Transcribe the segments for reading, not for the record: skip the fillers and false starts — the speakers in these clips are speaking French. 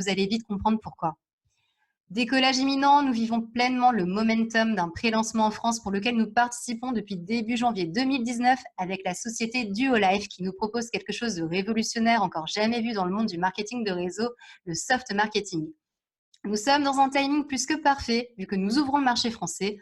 vous allez vite comprendre pourquoi. Décollage imminent, nous vivons pleinement le momentum d'un pré-lancement en France pour lequel nous participons depuis début janvier 2019 avec la société Duolife qui nous propose quelque chose de révolutionnaire encore jamais vu dans le monde du marketing de réseau, le soft marketing. Nous sommes dans un timing plus que parfait vu que nous ouvrons le marché français.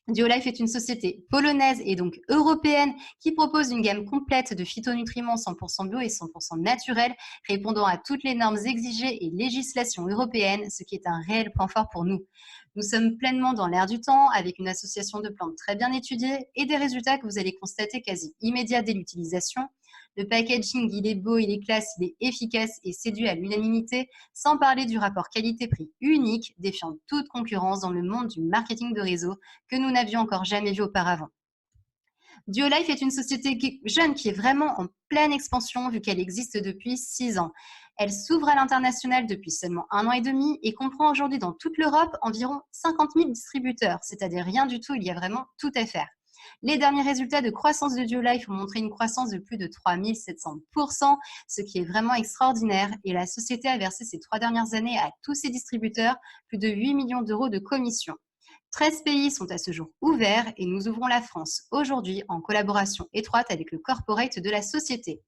Duolife est une société polonaise et donc européenne qui propose une gamme complète de phytonutriments 100% bio et 100% naturels, répondant à toutes les normes exigées et législations européennes, ce qui est un réel point fort pour nous. Nous sommes pleinement dans l'air du temps, avec une association de plantes très bien étudiée et des résultats que vous allez constater quasi immédiats dès l'utilisation. Le packaging, il est beau, il est classe, il est efficace et séduit à l'unanimité, sans parler du rapport qualité-prix unique, défiant toute concurrence dans le monde du marketing de réseau que nous n'avions encore jamais vu auparavant. Duolife est une société jeune qui est vraiment en pleine expansion vu qu'elle existe depuis 6 ans. Elle s'ouvre à l'international depuis seulement 1 an et demi et comprend aujourd'hui dans toute l'Europe environ 50 000 distributeurs, c'est-à-dire rien du tout, il y a vraiment tout à faire. Les derniers résultats de croissance de Duolife ont montré une croissance de plus de 3700%, ce qui est vraiment extraordinaire, et la société a versé ces 3 dernières années à tous ses distributeurs plus de 8 millions d'euros de commissions. 13 pays sont à ce jour ouverts et nous ouvrons la France aujourd'hui en collaboration étroite avec le corporate de la société.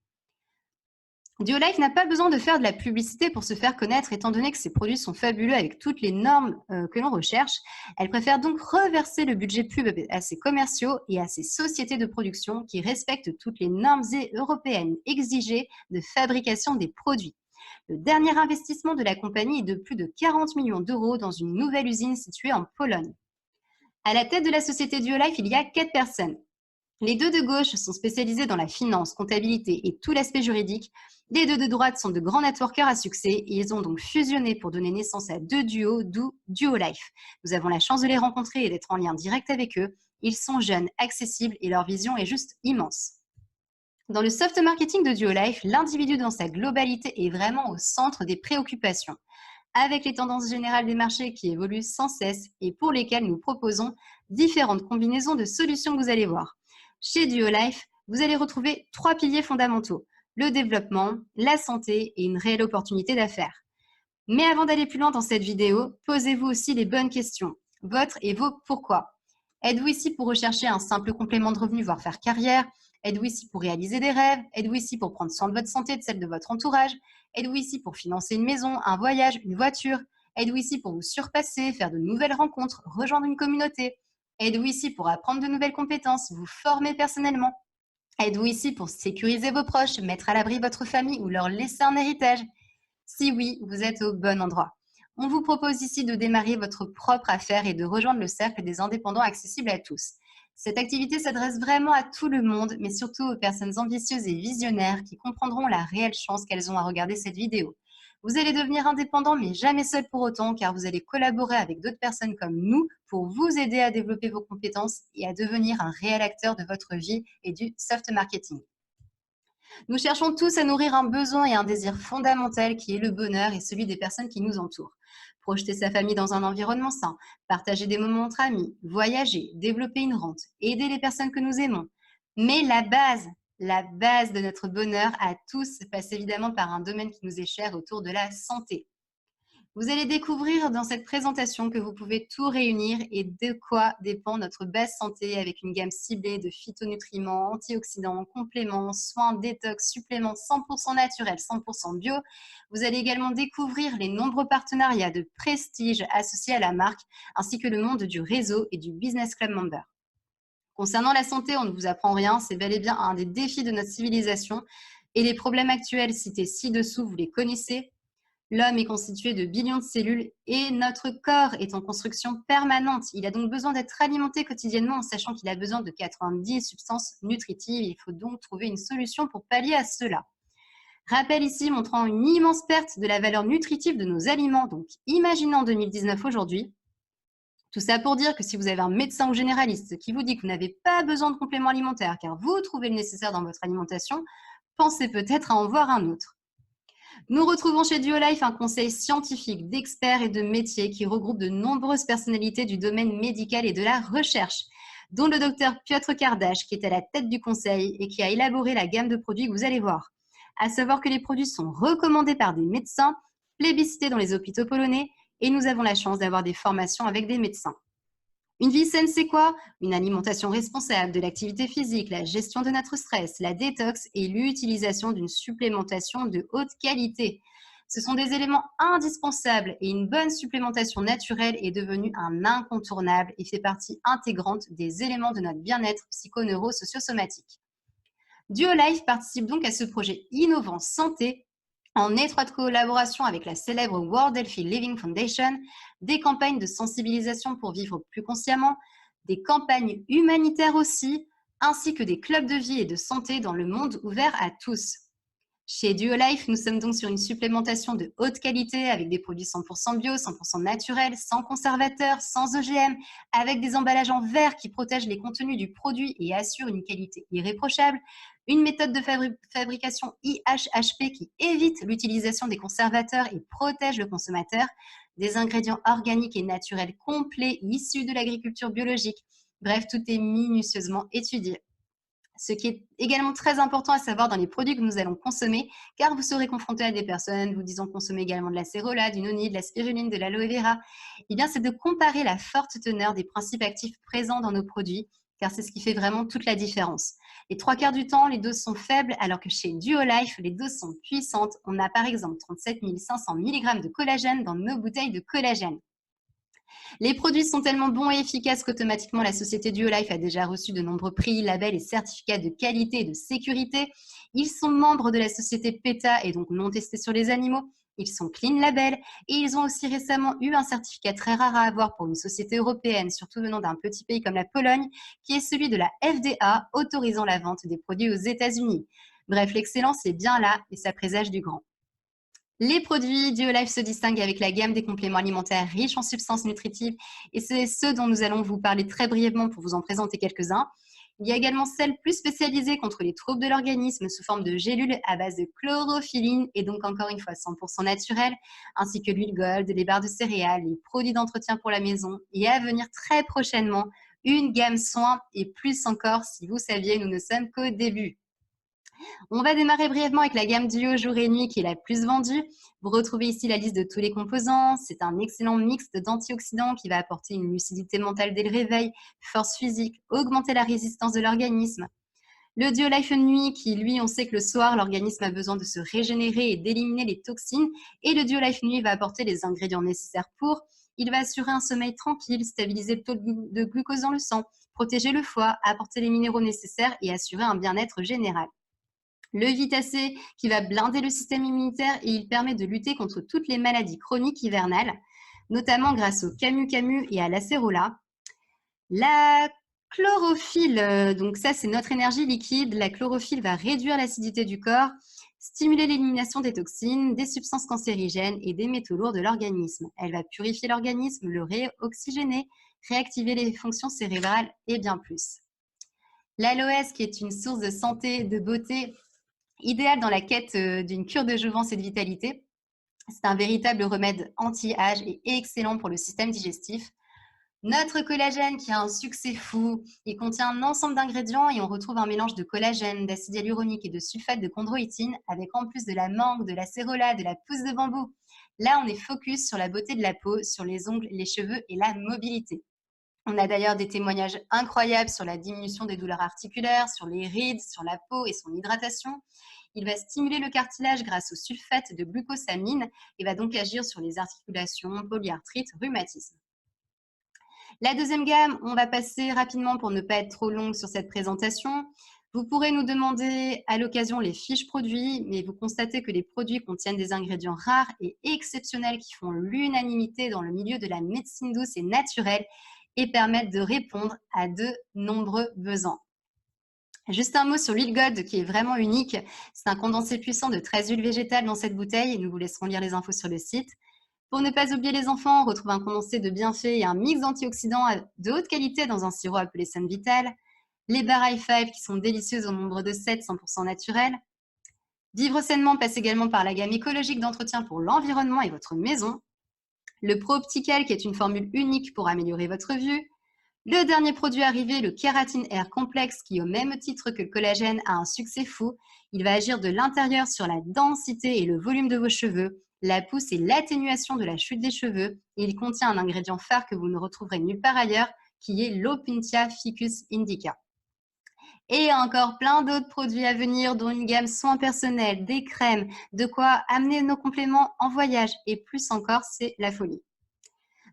Duolife n'a pas besoin de faire de la publicité pour se faire connaître étant donné que ses produits sont fabuleux avec toutes les normes que l'on recherche. Elle préfère donc reverser le budget pub à ses commerciaux et à ses sociétés de production qui respectent toutes les normes européennes exigées de fabrication des produits. Le dernier investissement de la compagnie est de plus de 40 millions d'euros dans une nouvelle usine située en Pologne. À la tête de la société Duolife, il y a 4 personnes. Les 2 de gauche sont spécialisés dans la finance, comptabilité et tout l'aspect juridique. Les 2 de droite sont de grands networkers à succès et ils ont donc fusionné pour donner naissance à 2 duos, d'où Duolife. Nous avons la chance de les rencontrer et d'être en lien direct avec eux. Ils sont jeunes, accessibles et leur vision est juste immense. Dans le soft marketing de Duolife, l'individu dans sa globalité est vraiment au centre des préoccupations, avec les tendances générales des marchés qui évoluent sans cesse et pour lesquelles nous proposons différentes combinaisons de solutions que vous allez voir. Chez Duolife, vous allez retrouver 3 piliers fondamentaux, le développement, la santé et une réelle opportunité d'affaires. Mais avant d'aller plus loin dans cette vidéo, posez-vous aussi les bonnes questions, votre et vos pourquoi. Êtes-vous ici pour rechercher un simple complément de revenu, voire faire carrière? Êtes-vous ici pour réaliser des rêves? Êtes-vous ici pour prendre soin de votre santé et de celle de votre entourage? Êtes-vous ici pour financer une maison, un voyage, une voiture? Êtes-vous ici pour vous surpasser, faire de nouvelles rencontres, rejoindre une communauté? Êtes-vous ici pour apprendre de nouvelles compétences, vous former personnellement? Êtes-vous ici pour sécuriser vos proches, mettre à l'abri votre famille ou leur laisser un héritage? Si oui, vous êtes au bon endroit. On vous propose ici de démarrer votre propre affaire et de rejoindre le cercle des indépendants accessible à tous. Cette activité s'adresse vraiment à tout le monde, mais surtout aux personnes ambitieuses et visionnaires qui comprendront la réelle chance qu'elles ont à regarder cette vidéo. Vous allez devenir indépendant, mais jamais seul pour autant, car vous allez collaborer avec d'autres personnes comme nous pour vous aider à développer vos compétences et à devenir un réel acteur de votre vie et du soft marketing. Nous cherchons tous à nourrir un besoin et un désir fondamental qui est le bonheur et celui des personnes qui nous entourent. Projeter sa famille dans un environnement sain, partager des moments entre amis, voyager, développer une rente, aider les personnes que nous aimons. Mais la base de notre bonheur à tous passe évidemment par un domaine qui nous est cher autour de la santé. Vous allez découvrir dans cette présentation que vous pouvez tout réunir et de quoi dépend notre base santé avec une gamme ciblée de phytonutriments, antioxydants, compléments, soins, détox, suppléments 100% naturels, 100% bio. Vous allez également découvrir les nombreux partenariats de prestige associés à la marque ainsi que le monde du réseau et du Business Club Member. Concernant la santé, on ne vous apprend rien, c'est bel et bien un des défis de notre civilisation et les problèmes actuels cités ci-dessous, vous les connaissez. L'homme est constitué de billions de cellules et notre corps est en construction permanente. Il a donc besoin d'être alimenté quotidiennement en sachant qu'il a besoin de 90 substances nutritives. Il faut donc trouver une solution pour pallier à cela. Rappel ici montrant une immense perte de la valeur nutritive de nos aliments. Donc imaginez en 2019 aujourd'hui. Tout ça pour dire que si vous avez un médecin ou généraliste qui vous dit que vous n'avez pas besoin de compléments alimentaires car vous trouvez le nécessaire dans votre alimentation, pensez peut-être à en voir un autre. Nous retrouvons chez Duolife un conseil scientifique d'experts et de métiers qui regroupe de nombreuses personnalités du domaine médical et de la recherche, dont le docteur Piotr Kardash, qui est à la tête du conseil et qui a élaboré la gamme de produits que vous allez voir. À savoir que les produits sont recommandés par des médecins plébiscité dans les hôpitaux polonais et nous avons la chance d'avoir des formations avec des médecins. Une vie saine, c'est quoi? Une alimentation responsable, de l'activité physique, la gestion de notre stress, la détox et l'utilisation d'une supplémentation de haute qualité. Ce sont des éléments indispensables et une bonne supplémentation naturelle est devenue un incontournable et fait partie intégrante des éléments de notre bien-être psycho-neuro-socio-somatique. Duolife participe donc à ce projet innovant santé en étroite collaboration avec la célèbre World Healthy Living Foundation, des campagnes de sensibilisation pour vivre plus consciemment, des campagnes humanitaires aussi, ainsi que des clubs de vie et de santé dans le monde ouvert à tous. Chez Duolife, nous sommes donc sur une supplémentation de haute qualité avec des produits 100% bio, 100% naturels, sans conservateurs, sans OGM, avec des emballages en verre qui protègent les contenus du produit et assurent une qualité irréprochable, une méthode de fabrication IHHP qui évite l'utilisation des conservateurs et protège le consommateur, des ingrédients organiques et naturels complets issus de l'agriculture biologique. Bref, tout est minutieusement étudié. Ce qui est également très important à savoir dans les produits que nous allons consommer, car vous serez confronté à des personnes vous disant consommer également de la cérola, du noni, de la spiruline, de l'aloe vera, eh bien c'est de comparer la forte teneur des principes actifs présents dans nos produits, car c'est ce qui fait vraiment toute la différence. Les 3/4 du temps, les doses sont faibles, alors que chez Duolife, les doses sont puissantes. On a par exemple 37 500 mg de collagène dans nos bouteilles de collagène. Les produits sont tellement bons et efficaces qu'automatiquement, la société Duolife a déjà reçu de nombreux prix, labels et certificats de qualité et de sécurité. Ils sont membres de la société PETA et donc non testés sur les animaux. Ils sont Clean Label et ils ont aussi récemment eu un certificat très rare à avoir pour une société européenne, surtout venant d'un petit pays comme la Pologne, qui est celui de la FDA, autorisant la vente des produits aux États-Unis. Bref, l'excellence est bien là et ça présage du grand. Les produits Duolife se distinguent avec la gamme des compléments alimentaires riches en substances nutritives et c'est ceux dont nous allons vous parler très brièvement pour vous en présenter quelques-uns. Il y a également celles plus spécialisées contre les troubles de l'organisme sous forme de gélules à base de chlorophylline et donc encore une fois 100% naturelles, ainsi que l'huile gold, les barres de céréales, les produits d'entretien pour la maison et à venir très prochainement une gamme soins et plus encore, si vous saviez, nous ne sommes qu'au début. On va démarrer brièvement avec la gamme Duo jour et nuit qui est la plus vendue. Vous retrouvez ici la liste de tous les composants. C'est un excellent mix d'antioxydants qui va apporter une lucidité mentale dès le réveil, force physique, augmenter la résistance de l'organisme. Le Duo Life Nuit qui, lui, on sait que le soir, l'organisme a besoin de se régénérer et d'éliminer les toxines. Et le Duo Life Nuit va apporter les ingrédients nécessaires pour. Il va assurer un sommeil tranquille, stabiliser le taux de glucose dans le sang, protéger le foie, apporter les minéraux nécessaires et assurer un bien-être général. Le Vitacé qui va blinder le système immunitaire et il permet de lutter contre toutes les maladies chroniques hivernales, notamment grâce au camu-camu et à l'acérola. La chlorophylle, donc ça c'est notre énergie liquide. La chlorophylle va réduire l'acidité du corps, stimuler l'élimination des toxines, des substances cancérigènes et des métaux lourds de l'organisme. Elle va purifier l'organisme, le réoxygéner, réactiver les fonctions cérébrales et bien plus. L'aloès qui est une source de santé, de beauté, idéal dans la quête d'une cure de jouvence et de vitalité. C'est un véritable remède anti-âge et excellent pour le système digestif. Notre collagène qui a un succès fou, il contient un ensemble d'ingrédients et on retrouve un mélange de collagène, d'acide hyaluronique et de sulfate de chondroïtine avec en plus de la mangue, de l'acérola, de la pousse de bambou. Là, on est focus sur la beauté de la peau, sur les ongles, les cheveux et la mobilité. On a d'ailleurs des témoignages incroyables sur la diminution des douleurs articulaires, sur les rides, sur la peau et son hydratation. Il va stimuler le cartilage grâce au sulfate de glucosamine et va donc agir sur les articulations, polyarthrite, rhumatisme. La deuxième gamme, on va passer rapidement pour ne pas être trop longue sur cette présentation. Vous pourrez nous demander à l'occasion les fiches produits, mais vous constatez que les produits contiennent des ingrédients rares et exceptionnels qui font l'unanimité dans le milieu de la médecine douce et naturelle et permettent de répondre à de nombreux besoins. Juste un mot sur l'huile Gold qui est vraiment unique. C'est un condensé puissant de 13 huiles végétales dans cette bouteille et nous vous laisserons lire les infos sur le site. Pour ne pas oublier les enfants, on retrouve un condensé de bienfaits et un mix d'antioxydants de haute qualité dans un sirop appelé Sun Vital. Les barres High Five qui sont délicieuses au nombre de 7, 100% naturelles. Vivre sainement passe également par la gamme écologique d'entretien pour l'environnement et votre maison. Le Pro Optical qui est une formule unique pour améliorer votre vue. Le dernier produit arrivé, le Keratin Air Complex, qui au même titre que le collagène a un succès fou. Il va agir de l'intérieur sur la densité et le volume de vos cheveux La pousse est l'atténuation de la chute des cheveux et il contient un ingrédient phare que vous ne retrouverez nulle part ailleurs, qui est l'Opuntia ficus indica. Et encore plein d'autres produits à venir, dont une gamme soins personnels, des crèmes, de quoi amener nos compléments en voyage. Et plus encore, c'est la folie.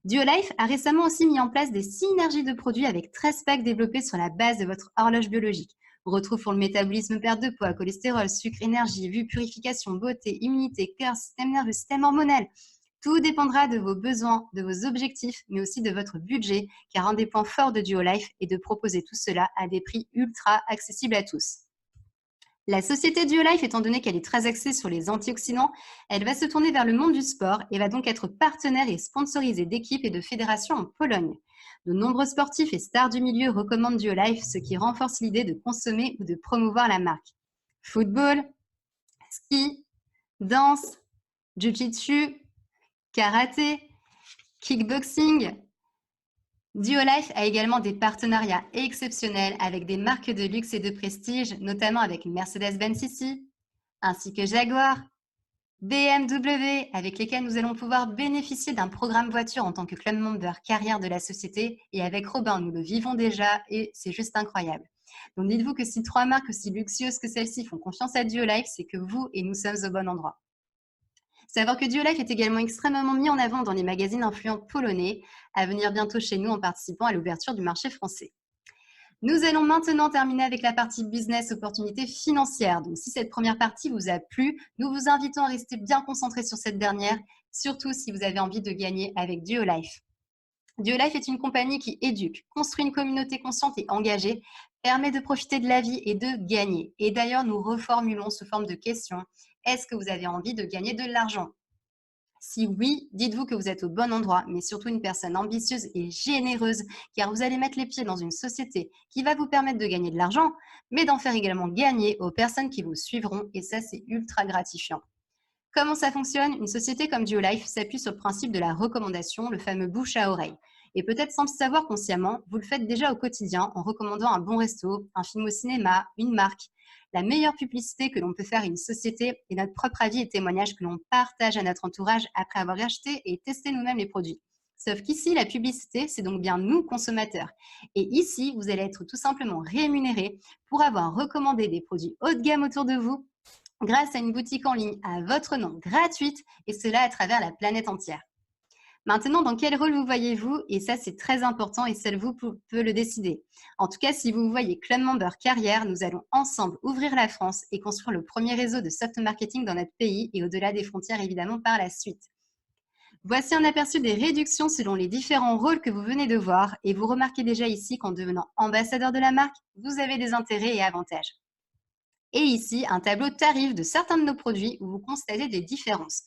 Duolife a récemment aussi mis en place des synergies de produits avec 13 packs développés sur la base de votre horloge biologique. On retrouve pour le métabolisme, perte de poids, cholestérol, sucre, énergie, vue, purification, beauté, immunité, cœur, système nerveux, système hormonal. Tout dépendra de vos besoins, de vos objectifs, mais aussi de votre budget, car un des points forts de Duolife est de proposer tout cela à des prix ultra accessibles à tous. La société Duolife, étant donné qu'elle est très axée sur les antioxydants, elle va se tourner vers le monde du sport et va donc être partenaire et sponsorisée d'équipes et de fédérations en Pologne. De nombreux sportifs et stars du milieu recommandent Duolife, ce qui renforce l'idée de consommer ou de promouvoir la marque. Football, ski, danse, jiu-jitsu, karaté, kickboxing. Duolife a également des partenariats exceptionnels avec des marques de luxe et de prestige, notamment avec Mercedes-Benz ici, ainsi que Jaguar, BMW, avec lesquels nous allons pouvoir bénéficier d'un programme voiture en tant que club member carrière de la société. Et avec Robin, nous le vivons déjà et c'est juste incroyable. Donc dites-vous que si 3 marques aussi luxueuses que celles-ci font confiance à Duolife, c'est que vous et nous sommes au bon endroit. Savoir que Duolife est également extrêmement mis en avant dans les magazines influents polonais, à venir bientôt chez nous en participant à l'ouverture du marché français. Nous allons maintenant terminer avec la partie business opportunités financières. Donc, si cette première partie vous a plu, nous vous invitons à rester bien concentrés sur cette dernière, surtout si vous avez envie de gagner avec Duolife. Duolife est une compagnie qui éduque, construit une communauté consciente et engagée, permet de profiter de la vie et de gagner. Et d'ailleurs, nous reformulons sous forme de question. Est-ce que vous avez envie de gagner de l'argent? Si oui, dites-vous que vous êtes au bon endroit, mais surtout une personne ambitieuse et généreuse, car vous allez mettre les pieds dans une société qui va vous permettre de gagner de l'argent, mais d'en faire également gagner aux personnes qui vous suivront, et ça, c'est ultra gratifiant. Comment ça fonctionne? Une société comme Duolife s'appuie sur le principe de la recommandation, le fameux bouche à oreille. Et peut-être sans le savoir consciemment, vous le faites déjà au quotidien en recommandant un bon resto, un film au cinéma, une marque. La meilleure publicité que l'on peut faire à une société est notre propre avis et témoignages que l'on partage à notre entourage après avoir acheté et testé nous-mêmes les produits. Sauf qu'ici, la publicité, c'est donc bien nous, consommateurs. Et ici, vous allez être tout simplement rémunéré pour avoir recommandé des produits haut de gamme autour de vous grâce à une boutique en ligne à votre nom gratuite, et cela à travers la planète entière. Maintenant, dans quel rôle vous voyez-vous? Et ça, c'est très important et seul vous peut le décider. En tout cas, si vous voyez Club Member Carrière, nous allons ensemble ouvrir la France et construire le premier réseau de soft marketing dans notre pays et au-delà des frontières, évidemment, par la suite. Voici un aperçu des réductions selon les différents rôles que vous venez de voir et vous remarquez déjà ici qu'en devenant ambassadeur de la marque, vous avez des intérêts et avantages. Et ici, un tableau tarif de certains de nos produits où vous constatez des différences.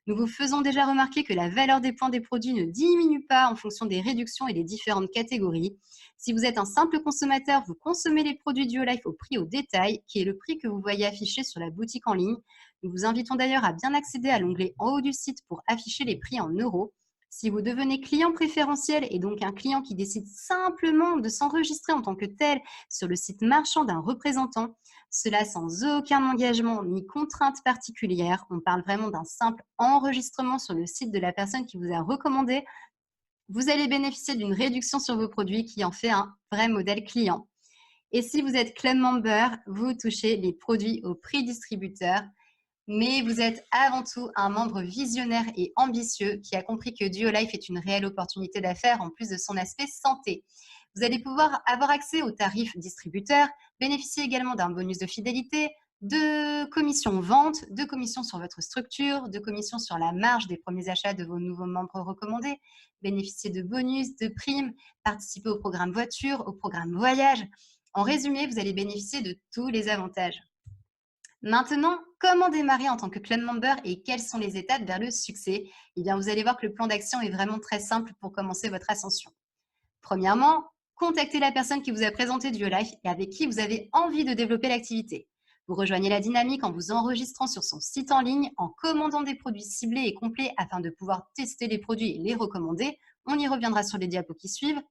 Nous vous faisons déjà remarquer que la valeur des points des produits ne diminue pas en fonction des réductions et des différentes catégories. Si vous êtes un simple consommateur, vous consommez les produits Duolife au prix au détail, qui est le prix que vous voyez affiché sur la boutique en ligne. Nous vous invitons d'ailleurs à bien accéder à l'onglet en haut du site pour afficher les prix en euros. Si vous devenez client préférentiel et donc un client qui décide simplement de s'enregistrer en tant que tel sur le site marchand d'un représentant, cela sans aucun engagement ni contrainte particulière, on parle vraiment d'un simple enregistrement sur le site de la personne qui vous a recommandé, vous allez bénéficier d'une réduction sur vos produits qui en fait un vrai modèle client. Et si vous êtes Club Member, vous touchez les produits au prix distributeur, mais vous êtes avant tout un membre visionnaire et ambitieux qui a compris que Duolife est une réelle opportunité d'affaires en plus de son aspect santé. Vous allez pouvoir avoir accès aux tarifs distributeurs, bénéficier également d'un bonus de fidélité, de commissions vente, de commissions sur votre structure, de commissions sur la marge des premiers achats de vos nouveaux membres recommandés, bénéficier de bonus, de primes, participer au programme voiture, au programme voyage. En résumé, vous allez bénéficier de tous les avantages. Maintenant, comment démarrer en tant que club member et quelles sont les étapes vers le succès? Eh bien, vous allez voir que le plan d'action est vraiment très simple pour commencer votre ascension. Premièrement, contactez la personne qui vous a présenté Duolife et avec qui vous avez envie de développer l'activité. Vous rejoignez la dynamique en vous enregistrant sur son site en ligne, en commandant des produits ciblés et complets afin de pouvoir tester les produits et les recommander. On y reviendra sur les diapos qui suivent.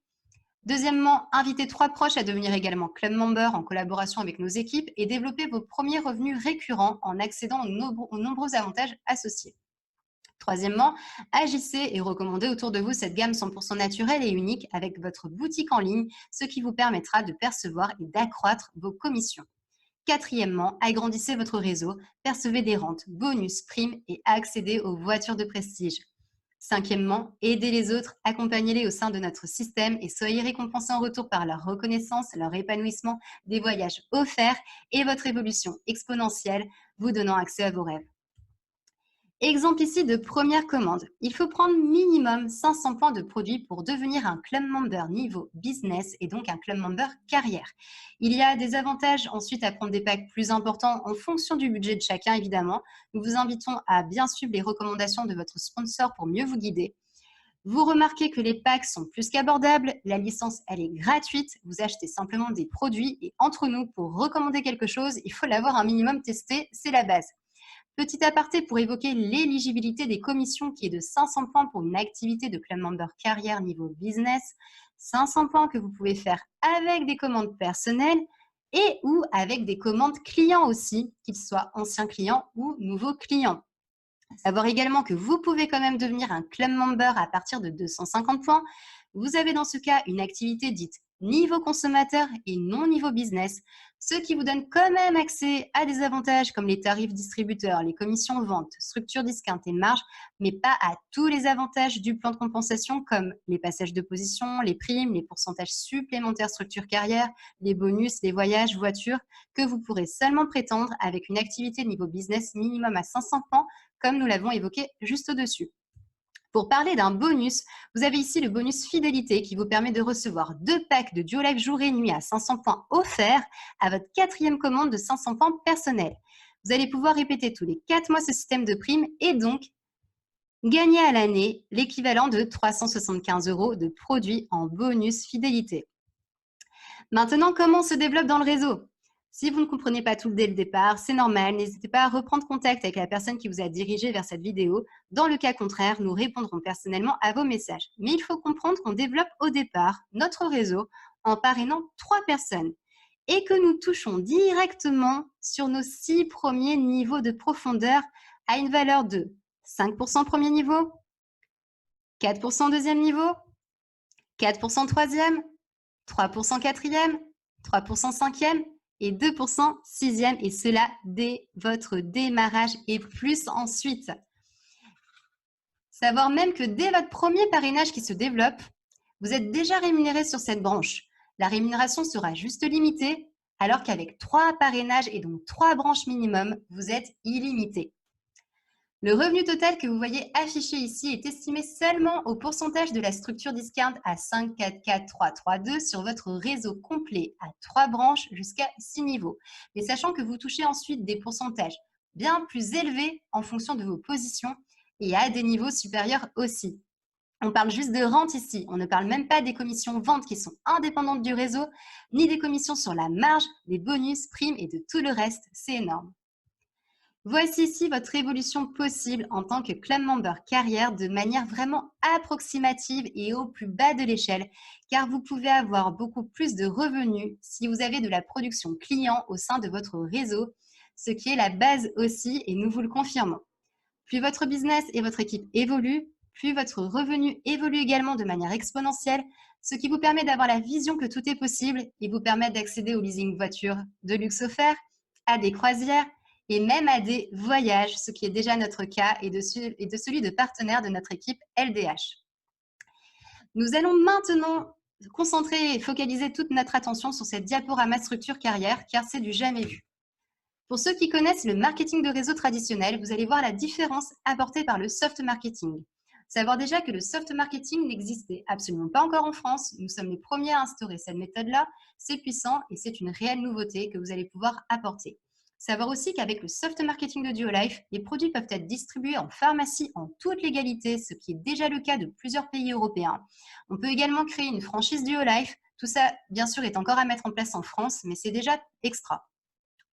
Deuxièmement, invitez 3 proches à devenir également club member en collaboration avec nos équipes et développer vos premiers revenus récurrents en accédant aux nombreux avantages associés. Troisièmement, agissez et recommandez autour de vous cette gamme 100% naturelle et unique avec votre boutique en ligne, ce qui vous permettra de percevoir et d'accroître vos commissions. Quatrièmement, agrandissez votre réseau, percevez des rentes, bonus, primes et accédez aux voitures de prestige. Cinquièmement, aidez les autres, accompagnez-les au sein de notre système et soyez récompensés en retour par leur reconnaissance, leur épanouissement, des voyages offerts et votre évolution exponentielle, vous donnant accès à vos rêves. Exemple ici de première commande. Il faut prendre minimum 500 points de produit pour devenir un club member niveau business et donc un club member carrière. Il y a des avantages ensuite à prendre des packs plus importants en fonction du budget de chacun évidemment. Nous vous invitons à bien suivre les recommandations de votre sponsor pour mieux vous guider. Vous remarquez que les packs sont plus qu'abordables, la licence elle est gratuite, vous achetez simplement des produits et entre nous pour recommander quelque chose, il faut l'avoir un minimum testé, c'est la base. Petit aparté pour évoquer l'éligibilité des commissions qui est de 500 points pour une activité de club member carrière niveau business, 500 points que vous pouvez faire avec des commandes personnelles et ou avec des commandes clients aussi, qu'ils soient anciens clients ou nouveaux clients. Savoir également que vous pouvez quand même devenir un club member à partir de 250 points. Vous avez dans ce cas une activité dite niveau consommateur et non niveau business, ce qui vous donne quand même accès à des avantages comme les tarifs distributeurs, les commissions de vente, structure discount et marge, mais pas à tous les avantages du plan de compensation comme les passages de position, les primes, les pourcentages supplémentaires structure carrière, les bonus, les voyages, voitures, que vous pourrez seulement prétendre avec une activité niveau business minimum à 500 points, comme nous l'avons évoqué juste au-dessus. Pour parler d'un bonus, vous avez ici le bonus fidélité qui vous permet de recevoir 2 packs de Duo Live jour et nuit à 500 points offerts à votre 4e commande de 500 points personnels. Vous allez pouvoir répéter tous les 4 mois ce système de primes et donc gagner à l'année l'équivalent de 375 € de produits en bonus fidélité. Maintenant, comment on se développe dans le réseau? Si vous ne comprenez pas tout dès le départ, c'est normal, n'hésitez pas à reprendre contact avec la personne qui vous a dirigé vers cette vidéo. Dans le cas contraire, nous répondrons personnellement à vos messages. Mais il faut comprendre qu'on développe au départ notre réseau en parrainant 3 personnes et que nous touchons directement sur nos 6 premiers niveaux de profondeur à une valeur de 5% premier niveau, 4% deuxième niveau, 4% troisième, 3% quatrième, 3% cinquième et 2% sixième, et cela dès votre démarrage et plus ensuite. Savoir même que dès votre premier parrainage qui se développe, vous êtes déjà rémunéré sur cette branche. La rémunération sera juste limitée, alors qu'avec 3 parrainages et donc 3 branches minimum, vous êtes illimité. Le revenu total que vous voyez affiché ici est estimé seulement au pourcentage de la structure discount à 5, 4, 4, 3, 3, 2 sur votre réseau complet à 3 branches jusqu'à 6 niveaux. Mais sachant que vous touchez ensuite des pourcentages bien plus élevés en fonction de vos positions et à des niveaux supérieurs aussi. On parle juste de rente ici, on ne parle même pas des commissions vente qui sont indépendantes du réseau, ni des commissions sur la marge, des bonus, primes et de tout le reste, c'est énorme. Voici ici votre évolution possible en tant que club member carrière de manière vraiment approximative et au plus bas de l'échelle, car vous pouvez avoir beaucoup plus de revenus si vous avez de la production client au sein de votre réseau, ce qui est la base aussi et nous vous le confirmons. Plus votre business et votre équipe évoluent, plus votre revenu évolue également de manière exponentielle, ce qui vous permet d'avoir la vision que tout est possible et vous permet d'accéder au leasing voiture de luxe offert, à des croisières, et même à des voyages, ce qui est déjà notre cas et de celui de partenaires de notre équipe LDH. Nous allons maintenant concentrer et focaliser toute notre attention sur cette diaporama structure carrière, car c'est du jamais vu. Pour ceux qui connaissent le marketing de réseau traditionnel, vous allez voir la différence apportée par le soft marketing. Savoir déjà que le soft marketing n'existait absolument pas encore en France. Nous sommes les premiers à instaurer cette méthode-là. C'est puissant et c'est une réelle nouveauté que vous allez pouvoir apporter. Savoir aussi qu'avec le soft marketing de Duo Life, les produits peuvent être distribués en pharmacie en toute légalité, ce qui est déjà le cas de plusieurs pays européens. On peut également créer une franchise Duo Life. Tout ça, bien sûr, est encore à mettre en place en France, mais c'est déjà extra.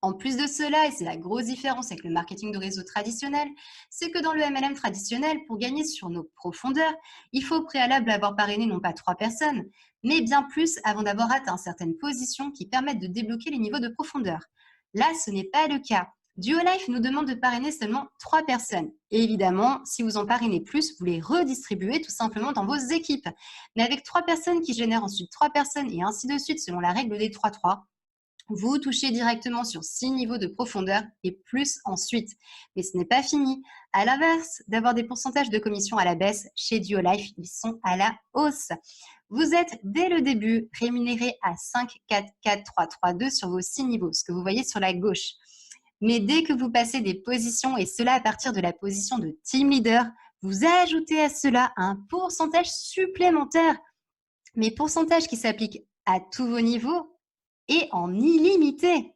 En plus de cela, et c'est la grosse différence avec le marketing de réseau traditionnel, c'est que dans le MLM traditionnel, pour gagner sur nos profondeurs, il faut au préalable avoir parrainé non pas 3 personnes, mais bien plus avant d'avoir atteint certaines positions qui permettent de débloquer les niveaux de profondeur. Là, ce n'est pas le cas. Duolife nous demande de parrainer seulement 3 personnes. Et évidemment, si vous en parrainez plus, vous les redistribuez tout simplement dans vos équipes. Mais avec 3 personnes qui génèrent ensuite 3 personnes et ainsi de suite selon la règle des 3-3, vous touchez directement sur 6 niveaux de profondeur et plus ensuite. Mais ce n'est pas fini. À l'inverse d'avoir des pourcentages de commission à la baisse, chez Duolife, ils sont à la hausse. Vous êtes dès le début rémunéré à 5, 4, 4, 3, 3, 2 sur vos 6 niveaux, ce que vous voyez sur la gauche. Mais dès que vous passez des positions, et cela à partir de la position de team leader, vous ajoutez à cela un pourcentage supplémentaire. Mais pourcentage qui s'applique à tous vos niveaux et en illimité.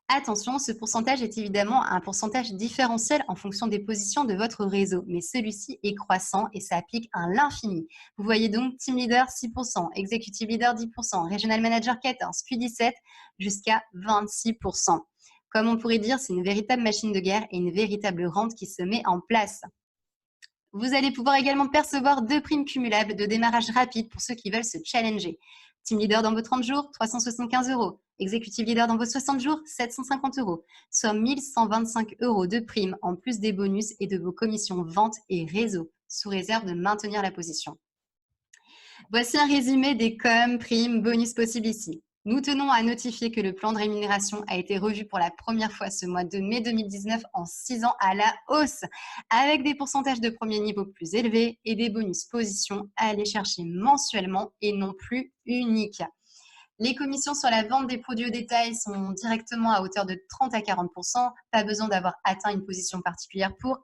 Attention, ce pourcentage est évidemment un pourcentage différentiel en fonction des positions de votre réseau, mais celui-ci est croissant et s'applique à l'infini. Vous voyez donc Team Leader 6%, Executive Leader 10%, Regional Manager 14%, puis 17%, jusqu'à 26%. Comme on pourrait dire, c'est une véritable machine de guerre et une véritable rente qui se met en place. Vous allez pouvoir également percevoir 2 primes cumulables de démarrage rapide pour ceux qui veulent se challenger. Team Leader dans vos 30 jours, 375 €. Executive Leader dans vos 60 jours, 750 €. Soit 1125 € de primes en plus des bonus et de vos commissions vente et réseau, sous réserve de maintenir la position. Voici un résumé des coms, primes, bonus possibles ici. Nous tenons à notifier que le plan de rémunération a été revu pour la première fois ce mois de mai 2019 en 6 ans à la hausse, avec des pourcentages de premier niveau plus élevés et des bonus positions à aller chercher mensuellement et non plus uniques. Les commissions sur la vente des produits au détail sont directement à hauteur de 30 à 40%, pas besoin d'avoir atteint une position particulière pour.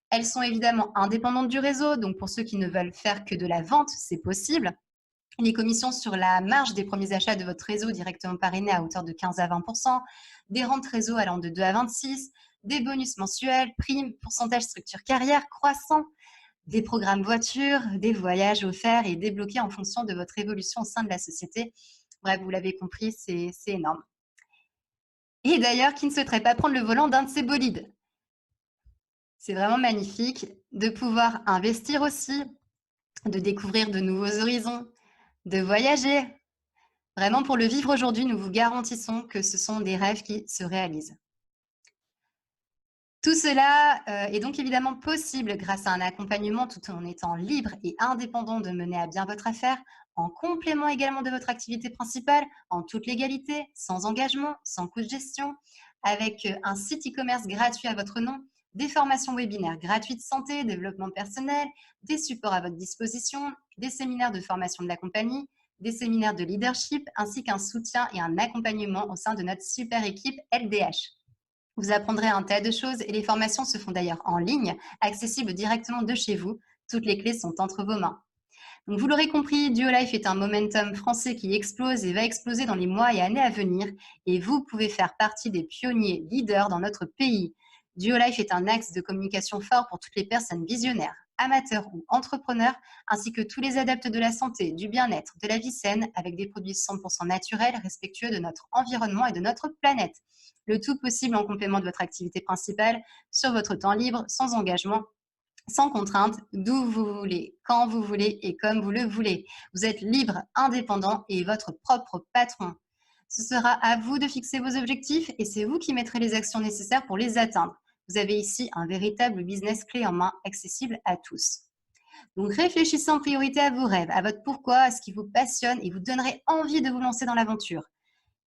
Elles sont évidemment indépendantes du réseau, donc pour ceux qui ne veulent faire que de la vente, c'est possible. Les commissions sur la marge des premiers achats de votre réseau directement parrainés à hauteur de 15 à 20%, des rentes réseau allant de 2 à 26, des bonus mensuels, primes, pourcentage structure carrière croissant, des programmes voitures, des voyages offerts et débloqués en fonction de votre évolution au sein de la société. Bref, vous l'avez compris, c'est énorme. Et d'ailleurs, qui ne souhaiterait pas prendre le volant d'un de ces bolides? C'est vraiment magnifique de pouvoir investir aussi, de découvrir de nouveaux horizons, de voyager. Vraiment, pour le vivre aujourd'hui, nous vous garantissons que ce sont des rêves qui se réalisent. Tout cela est donc évidemment possible grâce à un accompagnement tout en étant libre et indépendant de mener à bien votre affaire, en complément également de votre activité principale, en toute légalité, sans engagement, sans coût de gestion, avec un site e-commerce gratuit à votre nom, des formations webinaires gratuites santé, développement personnel, des supports à votre disposition, des séminaires de formation de la compagnie, des séminaires de leadership, ainsi qu'un soutien et un accompagnement au sein de notre super équipe LDH. Vous apprendrez un tas de choses et les formations se font d'ailleurs en ligne, accessibles directement de chez vous. Toutes les clés sont entre vos mains. Donc vous l'aurez compris, Duolife est un momentum français qui explose et va exploser dans les mois et années à venir. Et vous pouvez faire partie des pionniers leaders dans notre pays. Duolife est un axe de communication fort pour toutes les personnes visionnaires, amateurs ou entrepreneurs, ainsi que tous les adeptes de la santé, du bien-être, de la vie saine, avec des produits 100% naturels, respectueux de notre environnement et de notre planète. Le tout possible en complément de votre activité principale, sur votre temps libre, sans engagement, sans contrainte, d'où vous voulez, quand vous voulez et comme vous le voulez. Vous êtes libre, indépendant et votre propre patron. Ce sera à vous de fixer vos objectifs et c'est vous qui mettrez les actions nécessaires pour les atteindre. Vous avez ici un véritable business clé en main, accessible à tous. Donc réfléchissez en priorité à vos rêves, à votre pourquoi, à ce qui vous passionne et vous donnerez envie de vous lancer dans l'aventure.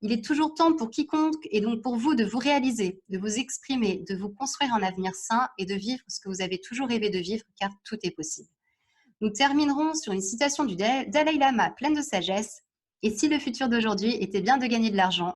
Il est toujours temps pour quiconque et donc pour vous de vous réaliser, de vous exprimer, de vous construire un avenir sain et de vivre ce que vous avez toujours rêvé de vivre car tout est possible. Nous terminerons sur une citation du Dalai Lama pleine de sagesse. Et si le futur d'aujourd'hui était bien de gagner de l'argent,